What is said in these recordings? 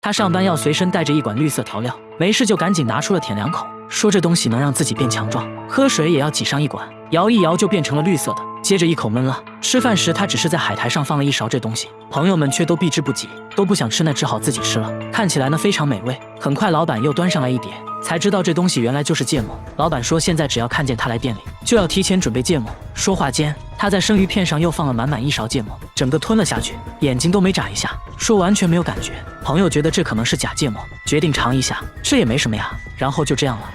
他上班要随身带着一管绿色调料，没事就赶紧拿出了舔2口，说这东西能让自己变强壮。喝水也要挤上一管，摇一摇就变成了绿色的，接着一口闷了。吃饭时他只是在海苔上放了一勺这东西，朋友们却都避之不及，都不想吃，那只好自己吃了。看起来呢非常美味。很快老板又端上来一碟，才知道这东西原来就是芥末。老板说现在只要看见他来店里，就要提前准备芥末。说话间，他在生鱼片上又放了满满1勺芥末，整个吞了下去，眼睛都没眨一下，说完全没有感觉。朋友觉得这可能是假芥末，决定尝一下，这也没什么呀，然后就这样了。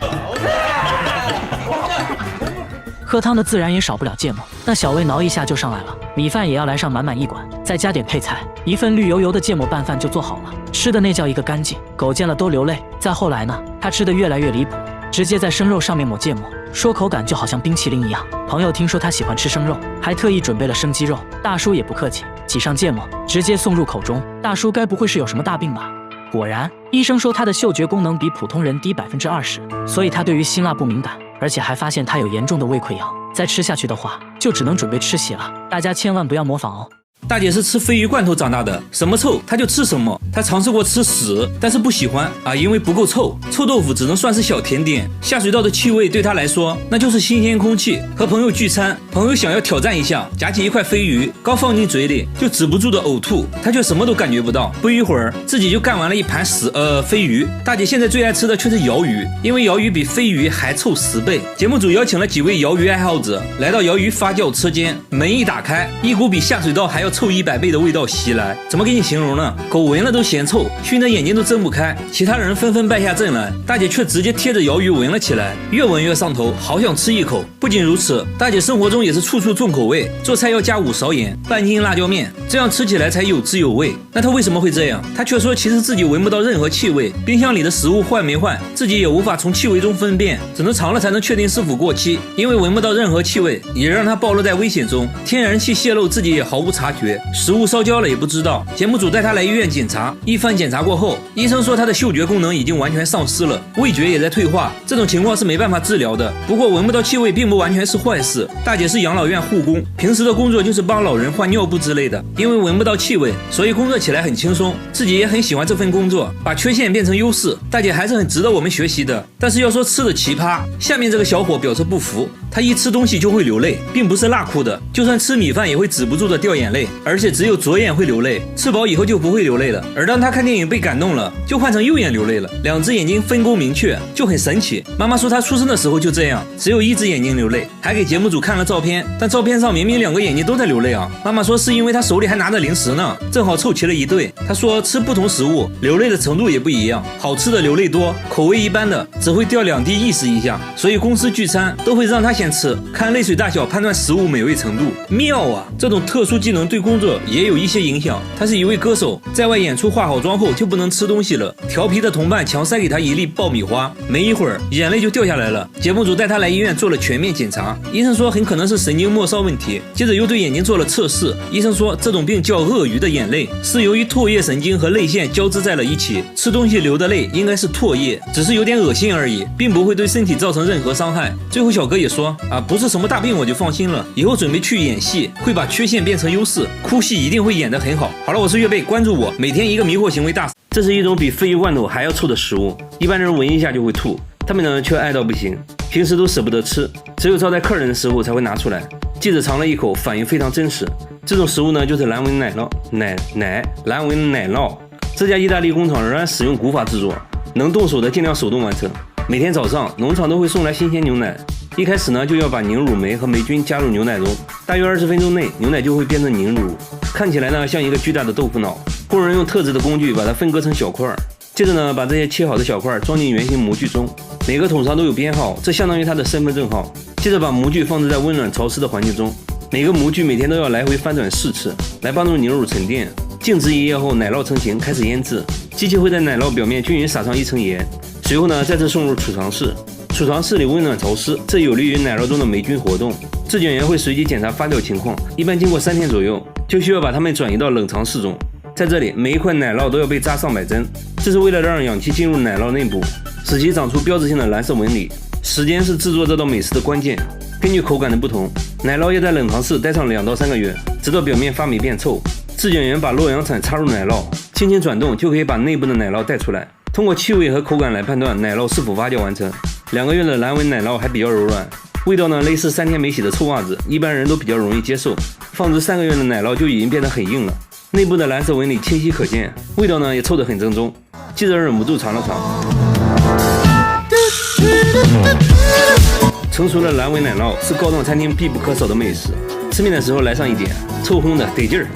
喝汤的自然也少不了芥末，那小魏挠一下就上来了。米饭也要来上满满1管，再加点配菜，一份绿油油的芥末拌饭就做好了，吃的那叫一个干净，狗见了都流泪。再后来呢，他吃的越来越离谱，直接在生肉上面抹芥末，说口感就好像冰淇淋一样。朋友听说他喜欢吃生肉，还特意准备了生鸡肉。大叔也不客气，挤上芥末，直接送入口中。大叔该不会是有什么大病吧？果然，医生说他的嗅觉功能比普通人低20%，所以他对于辛辣不敏感，而且还发现他有严重的胃溃疡，再吃下去的话，就只能准备吃血了。大家千万不要模仿哦。大姐是吃鲱鱼罐头长大的，什么臭她就吃什么。她尝试过吃屎，但是不喜欢啊，因为不够臭。臭豆腐只能算是小甜点。下水道的气味对她来说，那就是新鲜空气。和朋友聚餐，朋友想要挑战一下，夹起一块鲱鱼，刚放进嘴里就止不住的呕吐，她却什么都感觉不到。不一会儿，自己就干完了一盘鲱鱼。大姐现在最爱吃的却是鳐鱼，因为鳐鱼比鲱鱼还臭10倍。节目组邀请了几位鳐鱼爱好者来到鳐鱼发酵车间，门一打开，一股比下水道还要臭100倍的味道袭来，怎么给你形容呢？狗闻了都嫌臭，熏得眼睛都睁不开。其他人纷纷败下阵来，大姐却直接贴着鳐鱼闻了起来，越闻越上头，好想吃一口。不仅如此，大姐生活中也是处处重口味，做菜要加5勺盐，半斤辣椒面，这样吃起来才有滋有味。那她为什么会这样？她却说其实自己闻不到任何气味，冰箱里的食物坏没坏，自己也无法从气味中分辨，只能尝了才能确定是否过期。因为闻不到任何气味，也让她暴露在危险中，天然气泄漏自己也毫无察觉。食物烧焦了也不知道。节目组带他来医院检查，一番检查过后，医生说他的嗅觉功能已经完全丧失了，味觉也在退化，这种情况是没办法治疗的。不过闻不到气味并不完全是坏事。大姐是养老院护工，平时的工作就是帮老人换尿布之类的，因为闻不到气味，所以工作起来很轻松，自己也很喜欢这份工作，把缺陷变成优势。大姐还是很值得我们学习的。但是要说吃的奇葩，下面这个小伙表示不服，他一吃东西就会流泪，并不是辣哭的，就算吃米饭也会止不住的掉眼泪，而且只有左眼会流泪，吃饱以后就不会流泪了。而当他看电影被感动了，就换成右眼流泪了，2只眼睛分工明确，就很神奇。妈妈说他出生的时候就这样，只有1只眼睛流泪，还给节目组看了照片，但照片上明明2个眼睛都在流泪啊。妈妈说是因为他手里还拿着零食呢，正好凑齐了一对。他说吃不同食物流泪的程度也不一样，好吃的流泪多，口味一般的只会掉2滴意识一下，所以公司聚餐都会让他先吃，看泪水大小判断食物美味程度。妙啊，这种特殊技能对工作也有一些影响。他是一位歌手，在外演出化好妆后就不能吃东西了，调皮的同伴强塞给他一粒爆米花，没一会儿眼泪就掉下来了。节目组带他来医院做了全面检查，医生说很可能是神经末梢问题，接着又对眼睛做了测试，医生说这种病叫鳄鱼的眼泪，是由于唾液神经和泪腺交织在了一起，吃东西流的泪应该是唾液，只是有点恶心而已，并不会对身体造成任何伤害。最后小哥也说不是什么大病，我就放心了，以后准备去演戏，会把缺陷变成优势，哭戏一定会演得很好。好了，我是岳贝，关注我，每天一个迷惑行为大师。这是一种比鲱鱼罐头还要臭的食物，一般人闻一下就会吐，他们呢却爱到不行，平时都舍不得吃，只有招待客人的时候才会拿出来。记者尝了一口，反应非常真实。这种食物呢就是蓝纹奶酪，蓝纹奶酪。这家意大利工厂仍然使用古法制作，能动手的尽量手动完成。每天早上农场都会送来新鲜牛奶，一开始呢就要把凝乳酶和霉菌加入牛奶中，大约20分钟内牛奶就会变成凝乳，看起来呢像一个巨大的豆腐脑。工人用特制的工具把它分割成小块，接着呢把这些切好的小块装进圆形模具中，每个桶上都有编号，这相当于它的身份证号。接着把模具放置在温暖潮湿的环境中，每个模具每天都要来回翻转4次，来帮助凝乳沉淀。静置1夜后，奶酪成型，开始腌制。机器会在奶酪表面均匀撒上1层盐，随后呢再次送入储藏室。储藏室里温暖潮湿，这有利于奶酪中的霉菌活动。质检员会随机检查发酵情况，一般经过3天左右，就需要把它们转移到冷藏室中。在这里，每一块奶酪都要被扎上100针，这是为了让氧气进入奶酪内部，使其长出标志性的蓝色纹理。时间是制作这道美食的关键。根据口感的不同，奶酪要在冷藏室待上2到3个月，直到表面发霉变臭。质检员把洛阳铲插入奶酪，轻轻转动就可以把内部的奶酪带出来。通过气味和口感来判断奶酪是否发酵完成。2个月的蓝纹奶酪还比较柔软，味道呢类似3天没洗的臭袜子，一般人都比较容易接受。放置3个月的奶酪就已经变得很硬了，内部的蓝色纹理清晰可见，味道呢也凑得很正宗。记者忍不住尝了尝。成熟的蓝纹奶酪是高档餐厅必不可少的美食，吃面的时候来上一点，臭烘的得劲儿。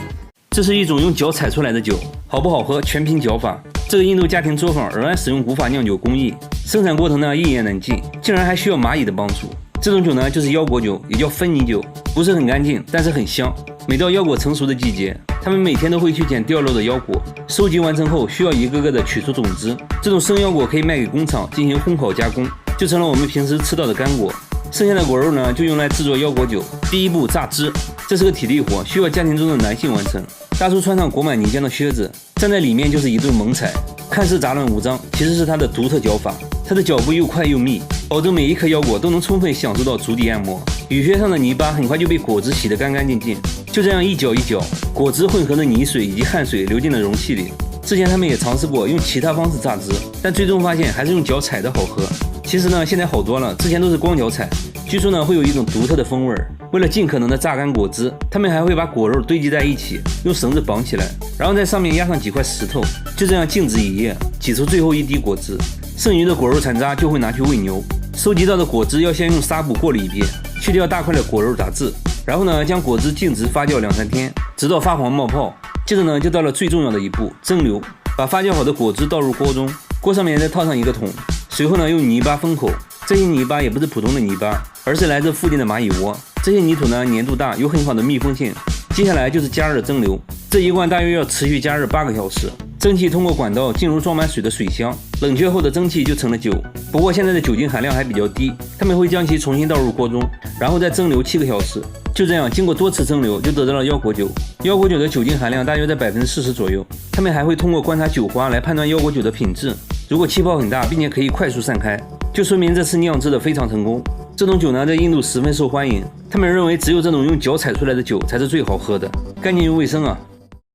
这是一种用脚踩出来的酒，好不好喝全凭脚法。这个印度家庭作坊仍然使用古法酿酒工艺，生产过程呢一言难尽，竟然还需要蚂蚁的帮助。这种酒呢就是腰果酒，也叫芬尼酒，不是很干净，但是很香。每到腰果成熟的季节，他们每天都会去捡掉落的腰果，收集完成后需要一个个的取出种子。这种生腰果可以卖给工厂进行烘烤加工，就成了我们平时吃到的干果。剩下的果肉呢就用来制作腰果酒。第一步榨汁，这是个体力活，需要家庭中的男性完成。大叔穿上裹满泥浆的靴子，站在里面就是一顿猛踩，看似杂乱无章，其实是他的独特脚法。他的脚步又快又密，保证每一颗腰果都能充分享受到足底按摩。雨靴上的泥巴很快就被果汁洗得干干净净，就这样一搅一搅，果汁混合的泥水以及汗水流进了容器里。之前他们也尝试过用其他方式榨汁，但最终发现还是用脚踩的好喝。其实呢，现在好多了，之前都是光脚踩，据说呢会有一种独特的风味。为了尽可能的榨干果汁，他们还会把果肉堆积在一起，用绳子绑起来，然后在上面压上几块石头，就这样静止一夜，挤出最后一滴果汁。剩余的果肉残渣就会拿去喂牛。收集到的果汁要先用纱布过滤一遍，去掉大块的果肉杂质，然后呢将果汁静置发酵2-3天，直到发黄冒泡。接着呢就到了最重要的一步，蒸馏。把发酵好的果汁倒入锅中，锅上面再套上一个桶，随后呢用泥巴封口。这些泥巴也不是普通的泥巴，而是来自附近的蚂蚁窝。这些泥土呢粘度大，有很好的密封性。接下来就是加热蒸馏，这一罐大约要持续加热8个小时。蒸汽通过管道进入装满水的水箱，冷却后的蒸汽就成了酒。不过现在的酒精含量还比较低，他们会将其重新倒入锅中，然后再蒸馏7个小时。就这样，经过多次蒸馏，就得到了腰果酒。腰果酒的酒精含量大约在40%左右。他们还会通过观察酒花来判断腰果酒的品质。如果气泡很大，并且可以快速散开，就说明这次酿制的非常成功。这种酒呢，在印度十分受欢迎。他们认为只有这种用脚踩出来的酒才是最好喝的，干净又卫生啊。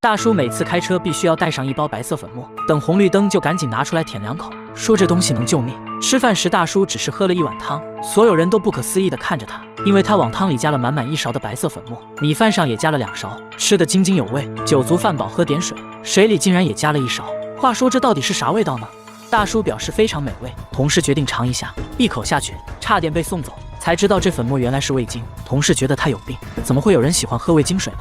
大叔每次开车必须要带上一包白色粉末，等红绿灯就赶紧拿出来舔2口，说这东西能救命。吃饭时大叔只是喝了1碗汤，所有人都不可思议地看着他，因为他往汤里加了满1勺的白色粉末，米饭上也加了2勺，吃得津津有味。酒足饭饱喝点水，水里竟然也加了1勺。话说这到底是啥味道呢？大叔表示非常美味，同事决定尝一下，一口下去差点被送走，才知道这粉末原来是味精。同事觉得他有病，怎么会有人喜欢喝味精水呢？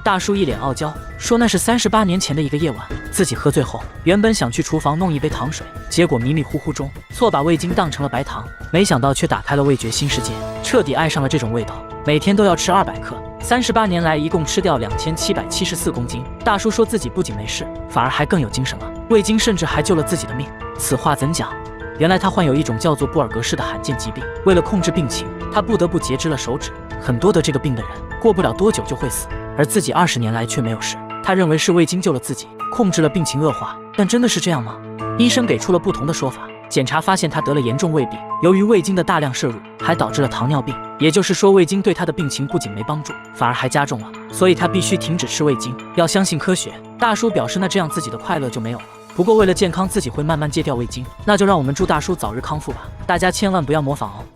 大叔一脸傲娇，说那是38年前的一个夜晚，自己喝醉后，原本想去厨房弄一杯糖水，结果迷迷糊糊中错把味精当成了白糖，没想到却打开了味觉新世界，彻底爱上了这种味道，每天都要吃200克。38年来一共吃掉2774公斤。大叔说自己不仅没事，反而还更有精神了，味精甚至还救了自己的命。此话怎讲？原来他患有一种叫做布尔格氏的罕见疾病，为了控制病情，他不得不截肢了手指。很多得这个病的人过不了多久就会死，而自己20年来却没有事。他认为是味精救了自己，控制了病情恶化，但真的是这样吗？医生给出了不同的说法。检查发现他得了严重胃病，由于味精的大量摄入，还导致了糖尿病。也就是说，味精对他的病情不仅没帮助，反而还加重了，所以他必须停止吃味精，要相信科学。大叔表示，那这样自己的快乐就没有了。不过为了健康，自己会慢慢戒掉味精，那就让我们祝大叔早日康复吧。大家千万不要模仿哦。